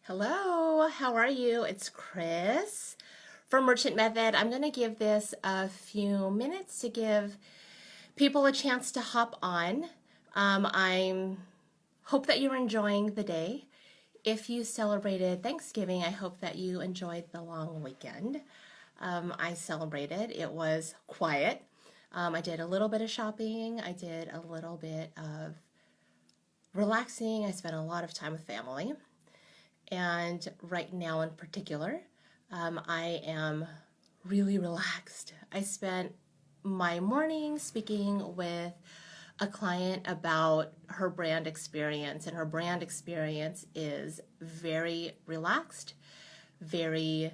Hello, how are you? It's Chris from Merchant Method. I'm going to give this a few minutes to give people a chance to hop on. I hope that you're enjoying the day. If you celebrated Thanksgiving, I hope that you enjoyed the long weekend. I celebrated. It was quiet. I did a little bit of shopping. I did a little bit of relaxing. I spent a lot of time with family. And right now in particular, I am really relaxed. I spent my morning speaking with a client about her brand experience, and her brand experience is very relaxed, very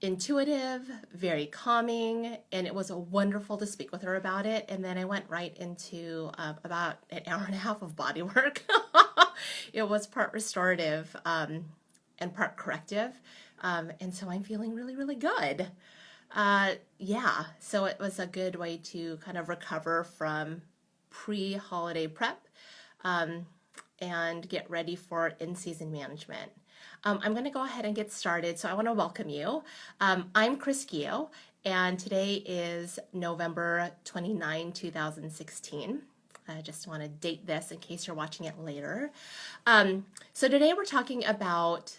intuitive, very calming, and it was wonderful to speak with her about it. And then I went right into about an hour and a half of body work. It was part restorative and part corrective, and so I'm feeling really, really good. Yeah, so it was a good way to kind of recover from pre-holiday prep and get ready for in-season management. I'm going to go ahead and get started. So I want to welcome you. I'm Chris Gio, and today is November 29, 2016. I just want to date this in case you're watching it later. So today we're talking about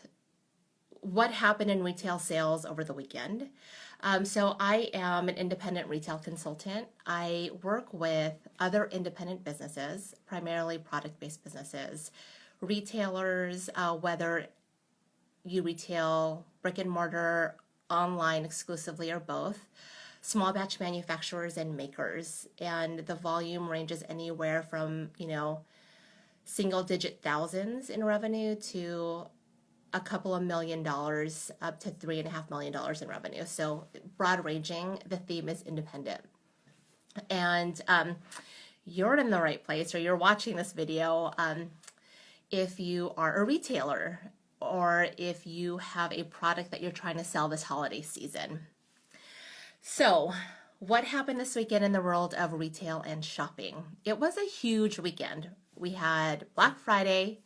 what happened in retail sales over the weekend. So I am an independent retail consultant. I work with other independent businesses, primarily product-based businesses, retailers, whether you retail brick and mortar, online exclusively, or both, small batch manufacturers and makers. And the volume ranges anywhere from, single digit thousands in revenue to a couple of $1 million up to $3.5 million in revenue. So broad ranging. The theme is independent. And you're in the right place, or you're watching this video if you are a retailer or if you have a product that you're trying to sell this holiday season. So what happened this weekend in the world of retail and shopping? It was a huge weekend. We had Black Friday,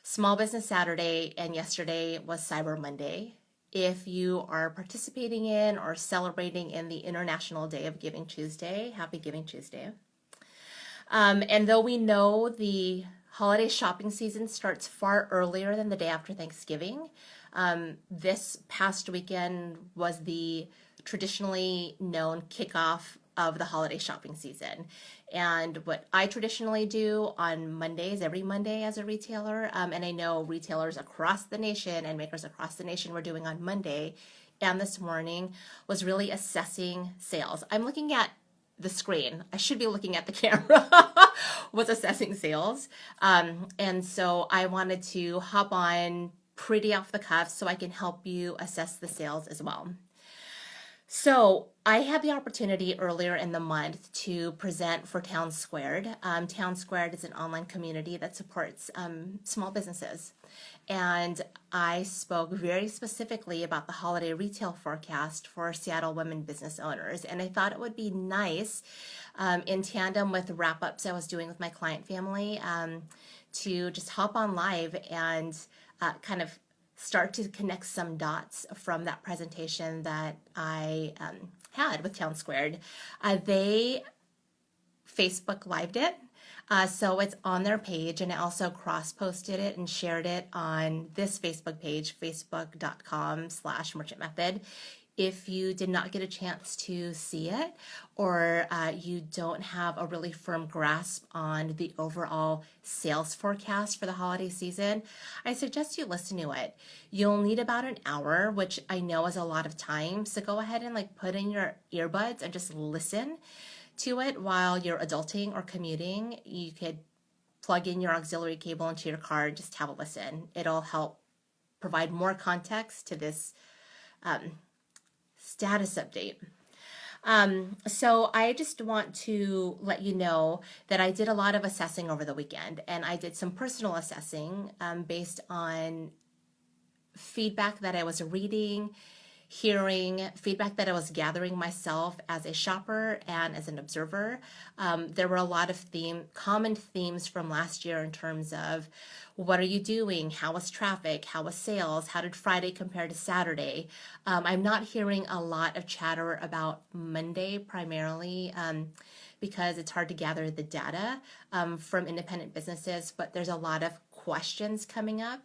Small Business Saturday, and yesterday was Cyber Monday. If you are participating in or celebrating in the International Day of Giving Tuesday, Happy Giving Tuesday. And though we know the holiday shopping season starts far earlier than the day after Thanksgiving, this past weekend was the traditionally known kickoff of the holiday shopping season. And what I traditionally do on Mondays, every Monday as a retailer, and I know retailers across the nation and makers across the nation were doing on Monday and this morning, was really assessing sales. I'm looking at the screen. I should be looking at the camera. Was assessing sales. And so I wanted to hop on pretty off the cuff so I can help you assess the sales as well. So I had the opportunity earlier in the month to present for Town Squared. Town Squared is an online community that supports small businesses. And I spoke very specifically about the holiday retail forecast for Seattle women business owners. And I thought it would be nice, in tandem with wrap-ups I was doing with my client family, to just hop on live and kind of start to connect some dots from that presentation that I had with Town Squared. They Facebook Lived it, so it's on their page, and I also cross-posted it and shared it on this Facebook page, facebook.com/merchantmethod. If you did not get a chance to see it, or you don't have a really firm grasp on the overall sales forecast for the holiday season, I suggest you listen to it. You'll need about an hour, which I know is a lot of time, so go ahead and put in your earbuds and just listen to it while you're adulting or commuting. You could plug in your auxiliary cable into your car and just have a listen. It'll help provide more context to this status update. So I just want to let you know that I did a lot of assessing over the weekend, and I did some personal assessing based on feedback that I was reading, hearing feedback that I was gathering myself as a shopper and as an observer. There were a lot of common themes from last year in terms of what are you doing? How was traffic? How was sales? How did Friday compare to Saturday? I'm not hearing a lot of chatter about Monday primarily. Because it's hard to gather the data from independent businesses, but there's a lot of questions coming up,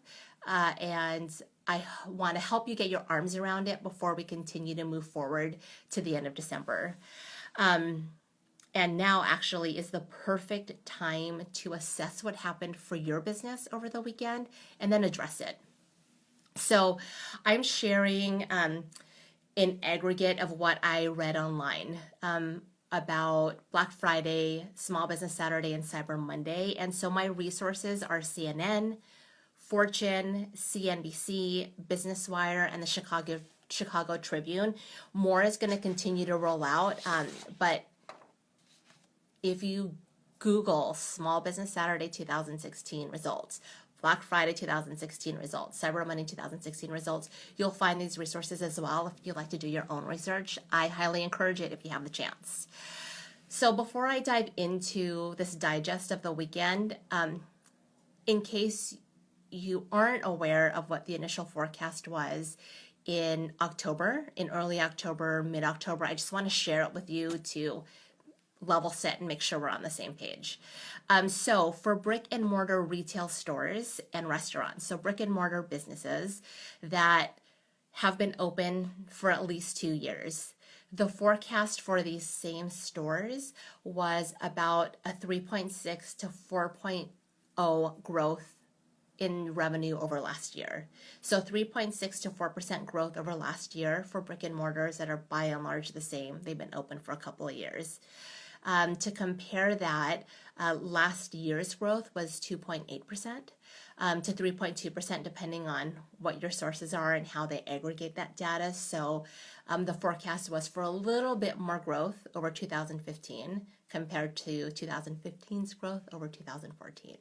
and I want to help you get your arms around it before we continue to move forward to the end of December. And now actually is the perfect time to assess what happened for your business over the weekend and then address it. So I'm sharing an aggregate of what I read online about Black Friday, Small Business Saturday, and Cyber Monday. And so my resources are CNN, Fortune, CNBC, Business Wire, and the Chicago Tribune. More is going to continue to roll out, but if you Google Small Business Saturday 2016 results, Black Friday 2016 results, Cyber Monday 2016 results, you'll find these resources as well if you'd like to do your own research. I highly encourage it if you have the chance. So before I dive into this digest of the weekend, in case you aren't aware of what the initial forecast was in October, in early October, mid-October, I just want to share it with you to level set and make sure we're on the same page. So for brick and mortar retail stores and restaurants, so brick and mortar businesses that have been open for at least 2 years, the forecast for these same stores was about a 3.6 to 4.0 growth in revenue over last year. So 3.6 to 4% growth over last year for brick and mortars that are by and large the same. They've been open for a couple of years. To compare that, last year's growth was 2.8% to 3.2%, depending on what your sources are and how they aggregate that data. So the forecast was for a little bit more growth over 2015 compared to 2015's growth over 2014.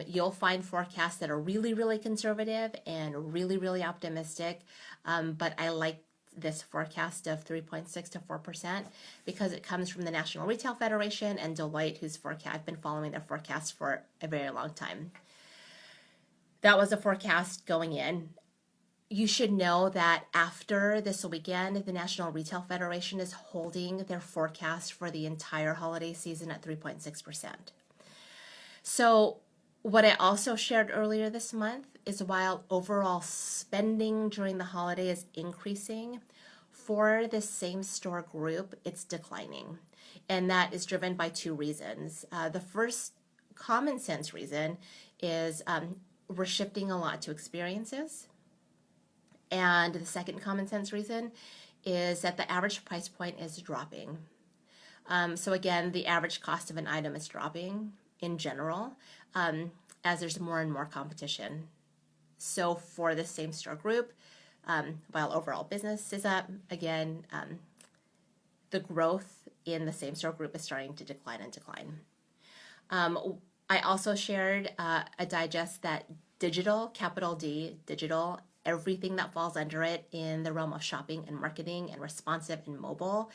You'll find forecasts that are really, really conservative and really, really optimistic, but I like this forecast of 3.6 to 4% because it comes from the National Retail Federation and Deloitte, whose forecast I've been following their forecast for a very long time. That was a forecast going in. You should know that after this weekend, the National Retail Federation is holding their forecast for the entire holiday season at 3.6%. So what I also shared earlier this month is while overall spending during the holiday is increasing, for the same store group, it's declining. And that is driven by two reasons. The first common sense reason is we're shifting a lot to experiences. And the second common sense reason is that the average price point is dropping. So again, the average cost of an item is dropping in general as there's more and more competition. So for the same store group, while overall business is up, again, the growth in the same store group is starting to decline. I also shared a digest that digital, capital D, digital, everything that falls under it in the realm of shopping and marketing and responsive and mobile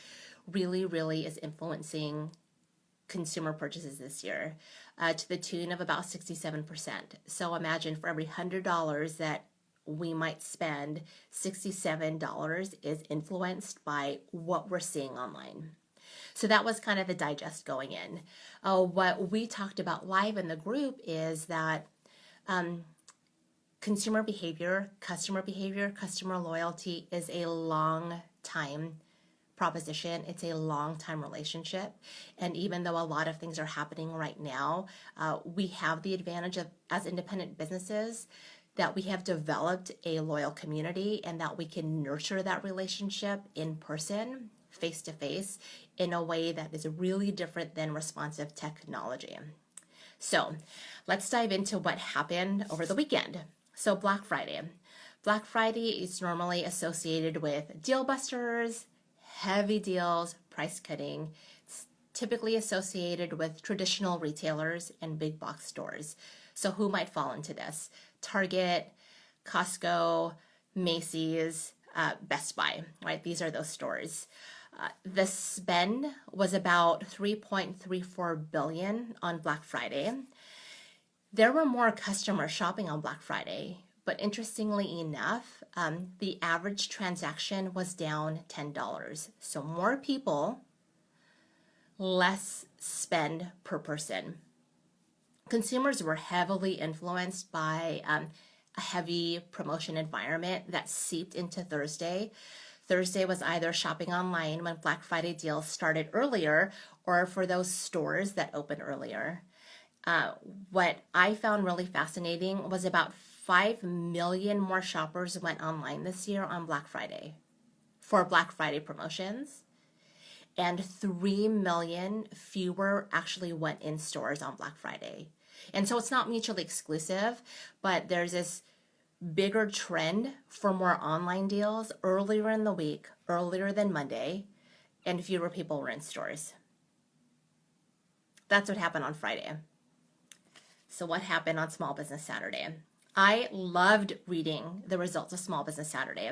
really, really is influencing consumer purchases this year to the tune of about 67%. So imagine for every $100 that we might spend, $67 is influenced by what we're seeing online. So that was kind of the digest going in. What we talked about live in the group is that consumer behavior, customer loyalty is a long time proposition. It's a long time relationship. And even though a lot of things are happening right now, we have the advantage of, as independent businesses, that we have developed a loyal community and that we can nurture that relationship in person, face to face, in a way that is really different than responsive technology. So let's dive into what happened over the weekend. So Black Friday. Black Friday is normally associated with deal busters, heavy deals, price cutting. It's typically associated with traditional retailers and big box stores. So who might fall into this? Target, Costco, Macy's, Best Buy, right? These are those stores. The spend was about 3.34 billion on Black Friday. There were more customers shopping on Black Friday, but interestingly enough, the average transaction was down $10. So more people, less spend per person. Consumers were heavily influenced by a heavy promotion environment that seeped into Thursday. Thursday was either shopping online when Black Friday deals started earlier or for those stores that opened earlier. What I found really fascinating was about 5 million more shoppers went online this year on Black Friday for Black Friday promotions, and 3 million fewer actually went in stores on Black Friday. And so it's not mutually exclusive, but there's this bigger trend for more online deals earlier in the week, earlier than Monday, and fewer people were in stores. That's what happened on Friday. So what happened on Small Business Saturday? I loved reading the results of Small Business Saturday.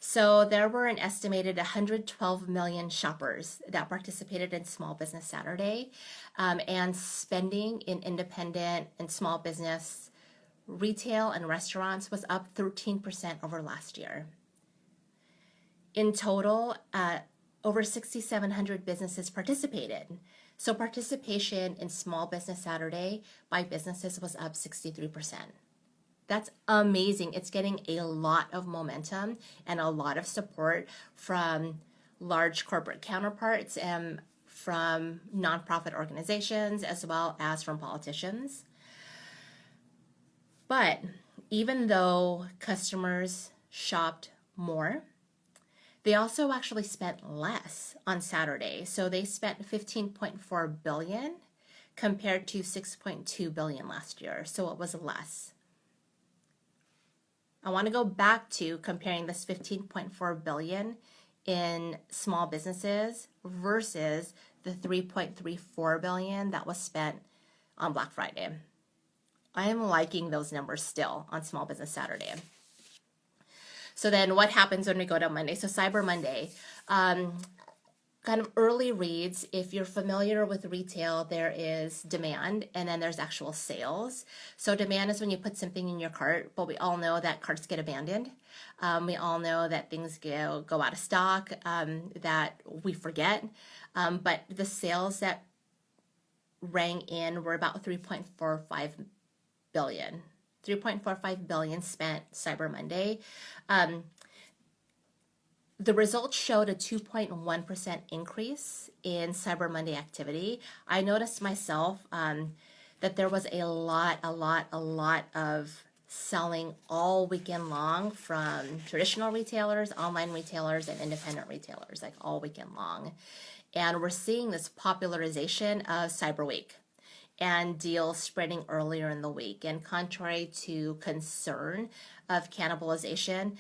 So there were an estimated 112 million shoppers that participated in Small Business Saturday, and spending in independent and small business, retail, and restaurants was up 13% over last year. In total, over 6,700 businesses participated. So participation in Small Business Saturday by businesses was up 63%. That's amazing. It's getting a lot of momentum and a lot of support from large corporate counterparts and from nonprofit organizations as well as from politicians. But even though customers shopped more, they also actually spent less on Saturday. So they spent 15.4 billion compared to 6.2 billion last year. So it was less. I want to go back to comparing this 15.4 billion in small businesses versus the 3.34 billion that was spent on Black Friday. I am liking those numbers still on Small Business Saturday. So then what happens when we go to Monday? So Cyber Monday, kind of early reads. If you're familiar with retail, there is demand and then there's actual sales. So demand is when you put something in your cart, but we all know that carts get abandoned. We all know that things go out of stock, that we forget. But the sales that rang in were about 3.45 billion. 3.45 billion spent Cyber Monday. The results showed a 2.1% increase in Cyber Monday activity. I noticed myself that there was a lot of selling all weekend long from traditional retailers, online retailers, and independent retailers, like all weekend long. And we're seeing this popularization of Cyber Week and deals spreading earlier in the week. And contrary to concern of cannibalization,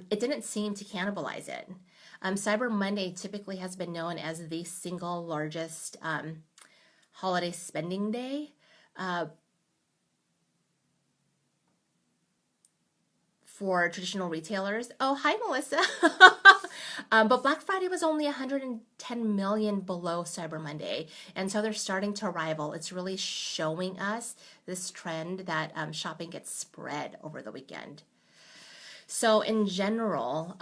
it didn't seem to cannibalize it. Cyber Monday typically has been known as the single largest holiday spending day. For traditional retailers. Oh, hi, Melissa. But Black Friday was only 110 million below Cyber Monday. And so they're starting to rival. It's really showing us this trend that shopping gets spread over the weekend. So in general,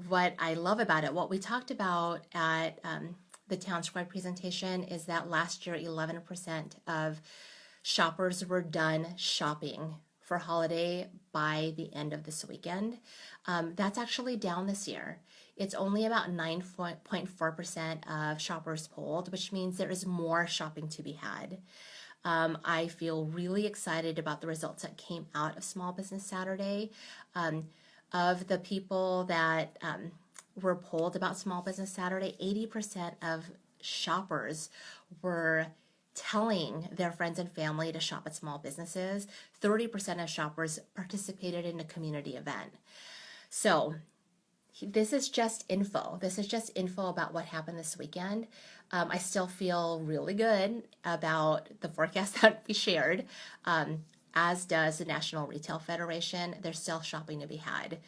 what I love about it, what we talked about at the Town Square presentation is that last year, 11% of shoppers were done shopping for holiday by the end of this weekend. That's actually down this year. It's only about 9.4% of shoppers polled, which means there is more shopping to be had. I feel really excited about the results that came out of Small Business Saturday. Of the people that were polled about Small Business Saturday, 80% of shoppers were telling their friends and family to shop at small businesses. 30% of shoppers participated in a community event. So this is just info. This is just info about what happened this weekend. I still feel really good about the forecast that we shared, as does the National Retail Federation. There's still shopping to be had.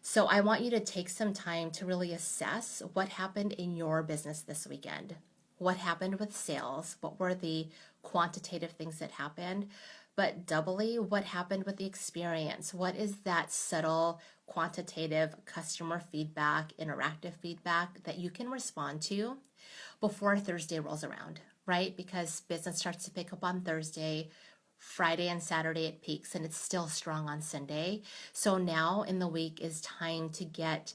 So I want you to take some time to really assess what happened in your business this weekend. What happened with sales? What were the quantitative things that happened? But doubly, what happened with the experience? What is that subtle, quantitative customer feedback, interactive feedback that you can respond to before Thursday rolls around, right? Because business starts to pick up on Thursday. Friday and Saturday it peaks, and it's still strong on Sunday. So now in the week is time to get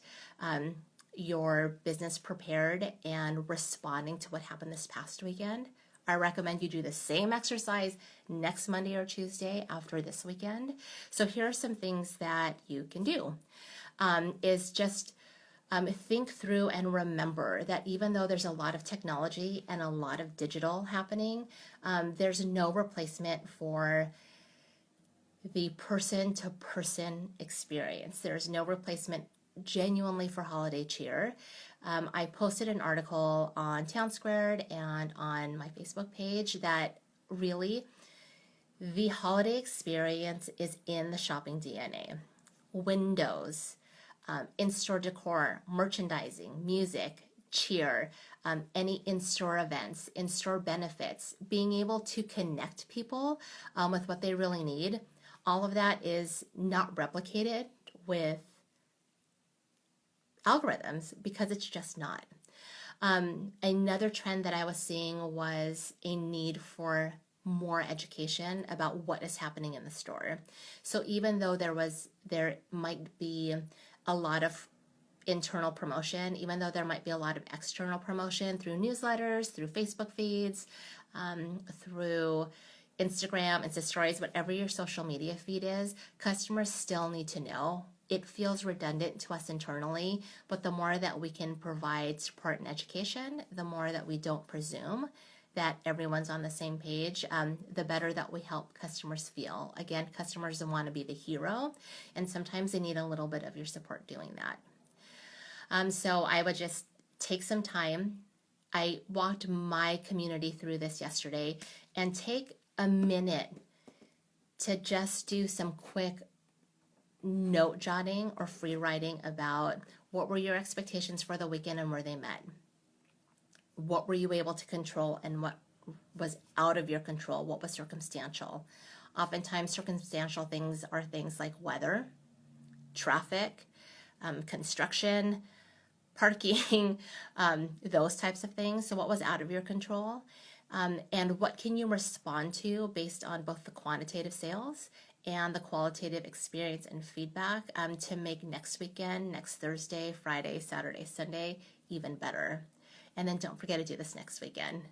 your business prepared and responding to what happened this past weekend. I recommend you do the same exercise next Monday or Tuesday after this weekend. So here are some things that you can do. Is just think through and remember that even though there's a lot of technology and a lot of digital happening, there's no replacement for the person-to-person experience. There's no replacement genuinely for holiday cheer. I posted an article on Town Squared and on my Facebook page that really the holiday experience is in the shopping DNA. Windows, in-store decor, merchandising, music, cheer, any in-store events, in-store benefits, being able to connect people with what they really need. All of that is not replicated with algorithms because it's just not. Another trend that I was seeing was a need for more education about what is happening in the store. So even though there might be a lot of internal promotion, even though there might be a lot of external promotion through newsletters, through Facebook feeds, through Instagram, Insta stories, whatever your social media feed is, customers still need to know. It feels redundant to us internally, but the more that we can provide support and education, the more that we don't presume that everyone's on the same page, the better that we help customers feel. Again, customers want to be the hero, and sometimes they need a little bit of your support doing that. So I would just take some time. I walked my community through this yesterday, and take a minute to just do some quick note jotting or free writing about what were your expectations for the weekend and were they met? What were you able to control and what was out of your control? What was circumstantial? Oftentimes circumstantial things are things like weather, traffic, construction, parking, those types of things. So what was out of your control? And what can you respond to based on both the quantitative sales and the qualitative experience and feedback to make next weekend, next Thursday, Friday, Saturday, Sunday even better. And then don't forget to do this next weekend.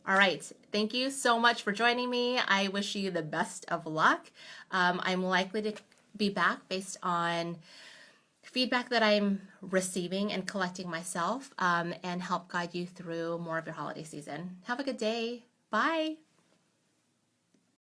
All right, thank you so much for joining me. I wish you the best of luck. I'm likely to be back based on feedback that I'm receiving and collecting myself and help guide you through more of your holiday season. Have a good day. Bye.